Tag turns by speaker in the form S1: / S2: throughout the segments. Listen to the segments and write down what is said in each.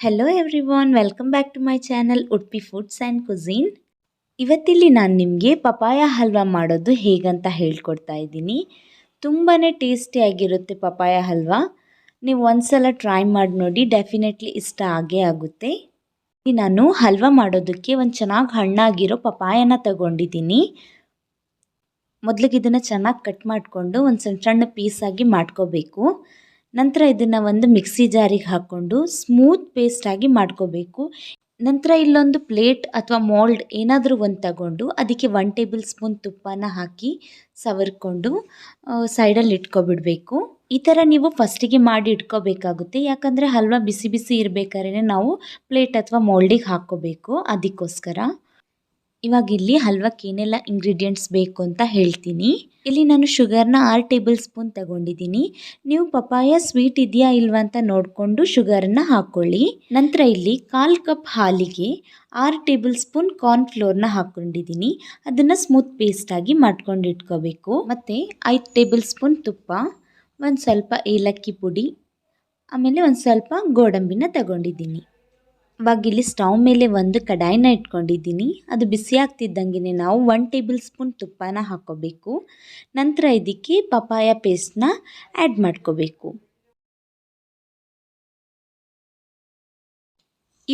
S1: Hello everyone, welcome back to my channel Udupi foods and cuisine. ಇವತ್ತಿಲ್ಲಿ ನಾನು ನಿಮಗೆ papaya halwa ಮಾಡೋದು ಹೇಗಂತ ಹೇಳ್ಕೊಡ್ತಾ ಇದ್ದೀನಿ. ತುಂಬಾ ಟೇಸ್ಟಿಯಾಗಿರುತ್ತೆ ಪಪಾಯ ಹಲ್ವಾ. ನೀವು ಒಂದ್ಸಲ ಟ್ರೈ ಮಾಡಿ ನೋಡಿ, ಡೆಫಿನೆಟ್ಲಿ ಇಷ್ಟ ಆಗೇ ಆಗುತ್ತೆ. ನಾನು ಹಲ್ವಾ ಮಾಡೋದಕ್ಕೆ ಒಂದು ಚೆನ್ನಾಗಿ ಹಣ್ಣಾಗಿರೋ ಪಪಾಯನ ತಗೊಂಡಿದ್ದೀನಿ. ಮೊದಲಿಗೆ ಇದನ್ನು ಚೆನ್ನಾಗಿ ಕಟ್ ಮಾಡಿಕೊಂಡು ಒಂದು ಸಣ್ಣ ಸಣ್ಣ ಪೀಸಾಗಿ ಮಾಡ್ಕೋಬೇಕು. ನಂತರ ಇದನ್ನು ಒಂದು ಮಿಕ್ಸಿ ಜಾರಿಗೆ ಹಾಕ್ಕೊಂಡು ಸ್ಮೂತ್ ಪೇಸ್ಟಾಗಿ ಮಾಡ್ಕೋಬೇಕು. ನಂತರ ಇಲ್ಲೊಂದು ಪ್ಲೇಟ್ ಅಥವಾ ಮೋಲ್ಡ್ ಏನಾದರೂ ಒಂದು ತಗೊಂಡು ಅದಕ್ಕೆ 1 ಟೇಬಲ್ ಸ್ಪೂನ್ ತುಪ್ಪನ ಹಾಕಿ ಸವರ್ಕೊಂಡು ಸೈಡಲ್ಲಿ ಇಟ್ಕೊಬಿಡಬೇಕು. ಈ ಥರ ನೀವು ಫಸ್ಟಿಗೆ ಮಾಡಿ ಇಟ್ಕೋಬೇಕಾಗುತ್ತೆ, ಯಾಕಂದರೆ ಹಲ್ವಾ ಬಿಸಿ ಬಿಸಿ ಇರಬೇಕಾದ್ರೆ ನಾವು ಪ್ಲೇಟ್ ಅಥವಾ ಮೋಲ್ಡಿಗೆ ಹಾಕ್ಕೋಬೇಕು. ಅದಕ್ಕೋಸ್ಕರ ಇವಾಗ ಇಲ್ಲಿ ಹಲ್ವಕ್ಕೆ ಏನೆಲ್ಲ ಇಂಗ್ರೀಡಿಯೆಂಟ್ಸ್ ಬೇಕು ಅಂತ ಹೇಳ್ತೀನಿ. ಇಲ್ಲಿ ನಾನು ಶುಗರ್ನ 6 ಟೇಬಲ್ ಸ್ಪೂನ್ ತಗೊಂಡಿದ್ದೀನಿ. ನೀವು ಪಪಾಯ ಸ್ವೀಟ್ ಇದೆಯಾ ಇಲ್ವಾ ಅಂತ ನೋಡಿಕೊಂಡು ಶುಗರನ್ನು ಹಾಕ್ಕೊಳ್ಳಿ. ನಂತರ ಇಲ್ಲಿ 1/4 ಕಪ್ ಹಾಲಿಗೆ 6 ಟೇಬಲ್ ಸ್ಪೂನ್ ಕಾರ್ನ್ಫ್ಲೋರ್ನ ಹಾಕ್ಕೊಂಡಿದ್ದೀನಿ. ಅದನ್ನು ಸ್ಮೂತ್ ಪೇಸ್ಟಾಗಿ ಮಾಡ್ಕೊಂಡು ಇಟ್ಕೋಬೇಕು. ಮತ್ತು 5 ಟೇಬಲ್ ಸ್ಪೂನ್ ತುಪ್ಪ, ಒಂದು ಸ್ವಲ್ಪ ಏಲಕ್ಕಿ ಪುಡಿ, ಆಮೇಲೆ ಒಂದು ಸ್ವಲ್ಪ ಗೋಡಂಬಿನ ತಗೊಂಡಿದ್ದೀನಿ. ಇವಾಗ ಇಲ್ಲಿ ಸ್ಟವ್ ಮೇಲೆ ಒಂದು ಕಡಾಯಿನ ಇಟ್ಕೊಂಡಿದ್ದೀನಿ. ಅದು ಬಿಸಿ ಆಗ್ತಿದ್ದಂಗೆ ನಾವು 1 ಟೇಬಲ್ ಸ್ಪೂನ್ ತುಪ್ಪನ ಹಾಕ್ಕೋಬೇಕು. ನಂತರ ಇದಕ್ಕೆ ಪಪಾಯ ಪೇಸ್ಟ್ನ ಆ್ಯಡ್ ಮಾಡ್ಕೋಬೇಕು.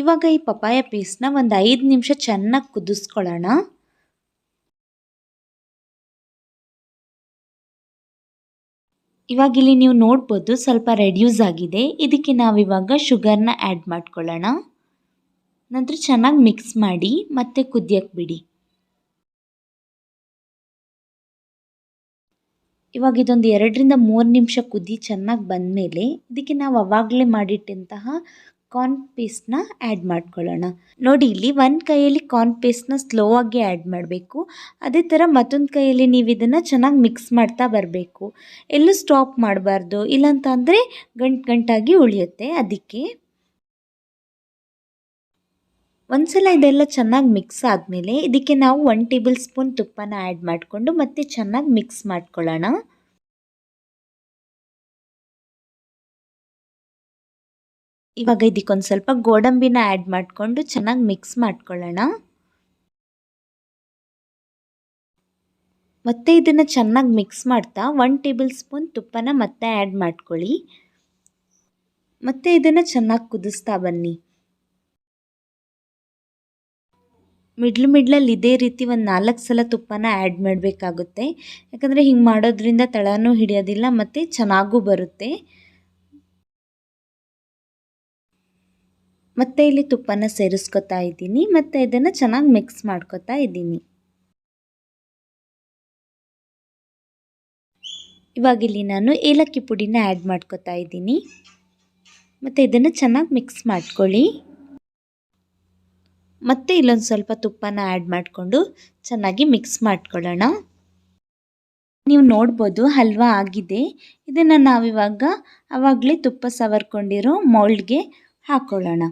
S1: ಇವಾಗ ಈ ಪಪಾಯ ಪೇಸ್ಟ್ನ ಒಂದು 5 ನಿಮಿಷ ಚೆನ್ನಾಗಿ ಕುದಿಸ್ಕೊಳ್ಳೋಣ. ಇವಾಗ ಇಲ್ಲಿ ನೀವು ನೋಡ್ಬೋದು ಸ್ವಲ್ಪ ರೆಡ್ಯೂಸ್ ಆಗಿದೆ. ಇದಕ್ಕೆ ನಾವಿವಾಗ ಶುಗರ್ನ ಆ್ಯಡ್ ಮಾಡ್ಕೊಳ್ಳೋಣ. ನಂತರ ಚೆನ್ನಾಗಿ ಮಿಕ್ಸ್ ಮಾಡಿ ಮತ್ತೆ ಕುದಿಯಕ್ಕೆ ಬಿಡಿ. ಇವಾಗ ಇದೊಂದು 2ರಿಂದ 3 ನಿಮಿಷ ಕುದಿ ಚೆನ್ನಾಗಿ ಬಂದಮೇಲೆ ಇದಕ್ಕೆ ನಾವು ಆವಾಗಲೇ ಮಾಡಿಟ್ಟಂತಹ ಕಾರ್ನ್ ಪೇಸ್ಟ್ನ ಆ್ಯಡ್ ಮಾಡ್ಕೊಳ್ಳೋಣ. ನೋಡಿ, ಇಲ್ಲಿ ಒಂದು ಕೈಯಲ್ಲಿ ಕಾರ್ನ್ ಪೇಸ್ಟ್ನ ಸ್ಲೋ ಆಗಿ ಆ್ಯಡ್ ಮಾಡಬೇಕು. ಅದೇ ಥರ ಮತ್ತೊಂದು ಕೈಯಲ್ಲಿ ನೀವು ಇದನ್ನು ಚೆನ್ನಾಗಿ ಮಿಕ್ಸ್ ಮಾಡ್ತಾ ಬರಬೇಕು. ಎಲ್ಲೂ ಸ್ಟಾಪ್ ಮಾಡಬಾರ್ದು, ಇಲ್ಲಾಂತಂದರೆ ಗಂಟಾಗಿ ಉಳಿಯುತ್ತೆ. ಅದಕ್ಕೆ ಒಂದ್ಸಲ ಇದೆಲ್ಲ ಚೆನ್ನಾಗಿ ಮಿಕ್ಸ್ ಆದಮೇಲೆ ಇದಕ್ಕೆ ನಾವು 1 ಟೇಬಲ್ ಸ್ಪೂನ್ ತುಪ್ಪನ ಆ್ಯಡ್ ಮಾಡಿಕೊಂಡು ಮತ್ತೆ ಚೆನ್ನಾಗಿ ಮಿಕ್ಸ್ ಮಾಡ್ಕೊಳ್ಳೋಣ. ಇವಾಗ ಇದಕ್ಕೊಂದು ಸ್ವಲ್ಪ ಗೋಡಂಬಿನ ಆ್ಯಡ್ ಮಾಡಿಕೊಂಡು ಚೆನ್ನಾಗಿ ಮಿಕ್ಸ್ ಮಾಡ್ಕೊಳ್ಳೋಣ. ಮತ್ತೆ ಇದನ್ನು ಚೆನ್ನಾಗಿ ಮಿಕ್ಸ್ ಮಾಡ್ತಾ 1 ಟೇಬಲ್ ಸ್ಪೂನ್ ತುಪ್ಪನ ಮತ್ತೆ ಆ್ಯಡ್ ಮಾಡ್ಕೊಳ್ಳಿ. ಮತ್ತೆ ಇದನ್ನು ಚೆನ್ನಾಗಿ ಕುದಿಸ್ತಾ ಬನ್ನಿ. ಮಿಡ್ಲಲ್ಲಿ ಇದೇ ರೀತಿ ಒಂದು 4 ಸಲ ತುಪ್ಪನ ಆ್ಯಡ್ ಮಾಡಬೇಕಾಗುತ್ತೆ. ಯಾಕಂದರೆ ಹಿಂಗೆ ಮಾಡೋದ್ರಿಂದ ತಳನೂ ಹಿಡಿಯೋದಿಲ್ಲ ಮತ್ತು ಚೆನ್ನಾಗೂ ಬರುತ್ತೆ. ಮತ್ತೆ ಇಲ್ಲಿ ತುಪ್ಪನ ಸೇರಿಸ್ಕೊತಾ ಇದ್ದೀನಿ ಮತ್ತು ಇದನ್ನು ಚೆನ್ನಾಗಿ ಮಿಕ್ಸ್ ಮಾಡ್ಕೊತಾ ಇದ್ದೀನಿ. ಇವಾಗ ಇಲ್ಲಿ ನಾನು ಏಲಕ್ಕಿ ಪುಡಿನ ಆ್ಯಡ್ ಮಾಡ್ಕೊತಾ ಇದ್ದೀನಿ ಮತ್ತು ಇದನ್ನು ಚೆನ್ನಾಗಿ ಮಿಕ್ಸ್ ಮಾಡ್ಕೊಳ್ಳಿ. ಮತ್ತೆ ಇಲ್ಲೊಂದು ಸ್ವಲ್ಪ ತುಪ್ಪನ ಆ್ಯಡ್ ಮಾಡಿಕೊಂಡು ಚೆನ್ನಾಗಿ ಮಿಕ್ಸ್ ಮಾಡ್ಕೊಳ್ಳೋಣ. ನೀವು ನೋಡ್ಬೋದು ಹಲ್ವಾ ಆಗಿದೆ. ಇದನ್ನು ನಾವಿವಾಗ ಆವಾಗಲೇ ತುಪ್ಪ ಸವರ್ಕೊಂಡಿರೋ ಮೌಲ್ಡ್ಗೆ ಹಾಕ್ಕೊಳ್ಳೋಣ.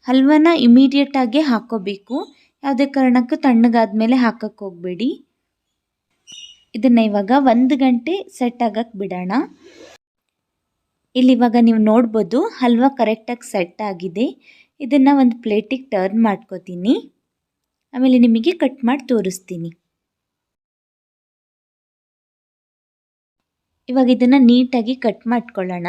S1: ಹಲ್ವಾನ ಇಮಿಡಿಯೇಟಾಗಿ ಹಾಕ್ಕೋಬೇಕು, ಯಾವುದೇ ಕಾರಣಕ್ಕೂ ತಣ್ಣಗಾದ್ಮೇಲೆ ಹಾಕಕ್ಕೆ ಹೋಗಬೇಡಿ. ಇದನ್ನು ಇವಾಗ 1 ಗಂಟೆ ಸೆಟ್ ಆಗಕ್ಕೆ ಬಿಡೋಣ. ಇಲ್ಲಿವಾಗ ನೀವು ನೋಡ್ಬೋದು ಹಲ್ವಾ ಕರೆಕ್ಟಾಗಿ ಸೆಟ್ ಆಗಿದೆ. ಇದನ್ನು ಒಂದು ಪ್ಲೇಟಿಗೆ ಟರ್ನ್ ಮಾಡ್ಕೋತೀನಿ, ಆಮೇಲೆ ನಿಮಗೆ ಕಟ್ ಮಾಡಿ ತೋರಿಸ್ತೀನಿ. ಇವಾಗ ಇದನ್ನು ನೀಟಾಗಿ ಕಟ್ ಮಾಡ್ಕೊಳ್ಳೋಣ.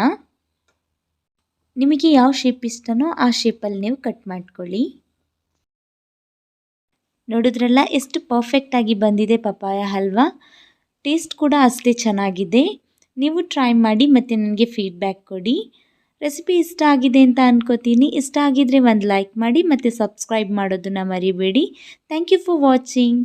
S1: ನಿಮಗೆ ಯಾವ ಶೇಪ್ ಇಷ್ಟನೋ ಆ ಶೇಪಲ್ಲಿ ನೀವು ಕಟ್ ಮಾಡ್ಕೊಳ್ಳಿ. ನೋಡಿದ್ರಲ್ಲ ಎಷ್ಟು ಪರ್ಫೆಕ್ಟಾಗಿ ಬಂದಿದೆ ಪಪಾಯ ಹಲ್ವಾ. ಟೇಸ್ಟ್ ಕೂಡ ಅಷ್ಟೇ ಚೆನ್ನಾಗಿದೆ. ನೀವು ಟ್ರೈ ಮಾಡಿ ಮತ್ತು ನನಗೆ ಫೀಡ್ಬ್ಯಾಕ್ ಕೊಡಿ. ರೆಸಿಪಿ ಇಷ್ಟ ಆಗಿದೆ ಅಂತ ಅನ್ಕೋತೀನಿ. ಇಷ್ಟ ಆಗಿದ್ರೆ ಒಂದು ಲೈಕ್ ಮಾಡಿ ಮತ್ತು ಸಬ್ಸ್ಕ್ರೈಬ್ ಮಾಡೋದನ್ನು ಮರಿಬೇಡಿ. Thank you for watching.